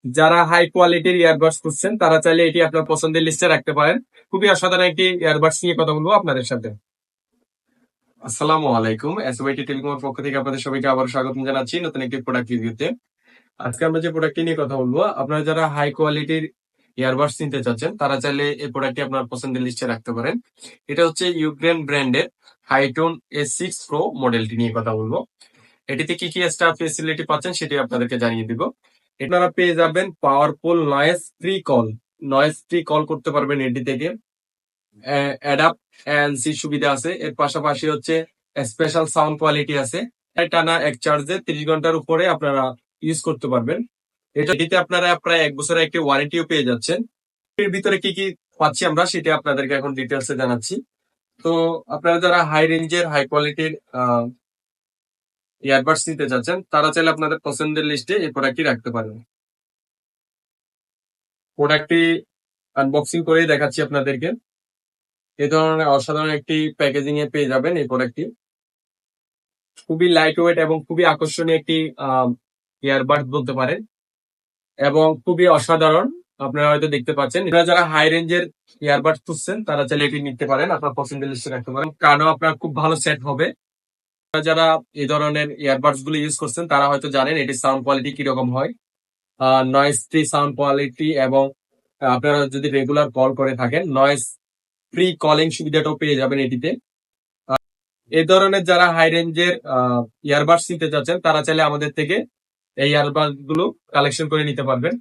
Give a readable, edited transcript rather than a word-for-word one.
যারা হাই কোয়ালিটির ইয়ারবাডস খুঁজছেন তারা চাইলে এটি আপনার পছন্দের লিস্টে রাখতে পারেন। খুবই অসাধারণ একটি ইয়ারবাডস নিয়ে কথা বলবো আপনাদের সাথে। আসসালামু আলাইকুম, এসওআইটি টেলিকমের পক্ষ থেকে আপনাদের সবাইকে আবার স্বাগত জানাচ্ছি নতুন একটি প্রোডাক্ট রিভিউতে। আজকে আমরা যে প্রোডাক্টটি নিয়ে কথা বলবো, আপনারা যারা হাই কোয়ালিটির ইয়ারবাডস নিতে চাচ্ছেন তারা চাইলে এই প্রোডাক্টটি আপনার পছন্দের লিস্টে রাখতে পারেন। এটা হচ্ছে ইউক্রেন ব্র্যান্ডের হাইটোন S6 প্রো মডেলটি নিয়ে কথা বলবো। এটিতে কি কি এক্সট্রা ফেসিলিটি পাচ্ছেন সেটি আপনাদেরকে জানিয়ে দিব। আপনারা পেয়ে যাবেন পাওয়ারফুল নয়েজ ফ্রি কল করতে পারবেন এটি থেকে। অ্যাডাপ্ট এনসি সুবিধা আছে, এর পাশাপাশি হচ্ছে স্পেশাল সাউন্ড কোয়ালিটি আছে। টানা এক চার্জে 30 ঘন্টার উপরে আপনারা ইউজ করতে পারবেন। এটিতে আপনারা প্রায় 1 বছরের একটি ওয়ারেন্টিও পেয়ে যাচ্ছেন। এর ভিতরে কি কি পাচ্ছি আমরা সেটা আপনাদেরকে এখন ডিটেলসে জানাচ্ছি। তো আপনারা যারা হাই রেঞ্জের হাই কোয়ালিটির ইয়ারবাডস নিতে চাচ্ছেন তারা চাইলে আপনাদের পছন্দের লিস্টে এই প্রোডাক্টটি রাখতে পারেন। প্রোডাক্টটি আনবক্সিং করে দেখাচ্ছি আপনাদেরকে। এই ধরনের অসাধারণ একটি প্যাকেজিং এ পেয়ে যাবেন এই প্রোডাক্টটি। খুবই লাইট ওয়েট এবং খুবই আকর্ষণীয় একটি ইয়ারবাড বলতে পারেন, এবং খুবই অসাধারণ। আপনারা হয়তো দেখতে পাচ্ছেন, এরা যারা হাই রেঞ্জের ইয়ারবাড খুঁজছেন তারা চাইলে এটি নিতে পারেন, আপনার পছন্দের লিস্টে রাখতে পারেন। কারণও আপনার খুব ভালো সেট হবে। যারা এই ধরনের ইয়ারবাডস গুলো ইউজ করছেন তারা হয়তো জানেন এটির সাউন্ড কোয়ালিটি কিরকম হয়। নয়েজ ফ্রি সাউন্ড কোয়ালিটি, এবং আপনারা যদি রেগুলার কল করে থাকেন নয়েজ ফ্রি কলিং সুবিধাটাও পেয়ে যাবেন এটিতে। এই ধরনের যারা হাই রেঞ্জের ইয়ারবাডস নিতে চাচ্ছেন তারা চাইলে আমাদের থেকে এই ইয়ারবাডস গুলো কালেকশন করে নিতে পারবেন।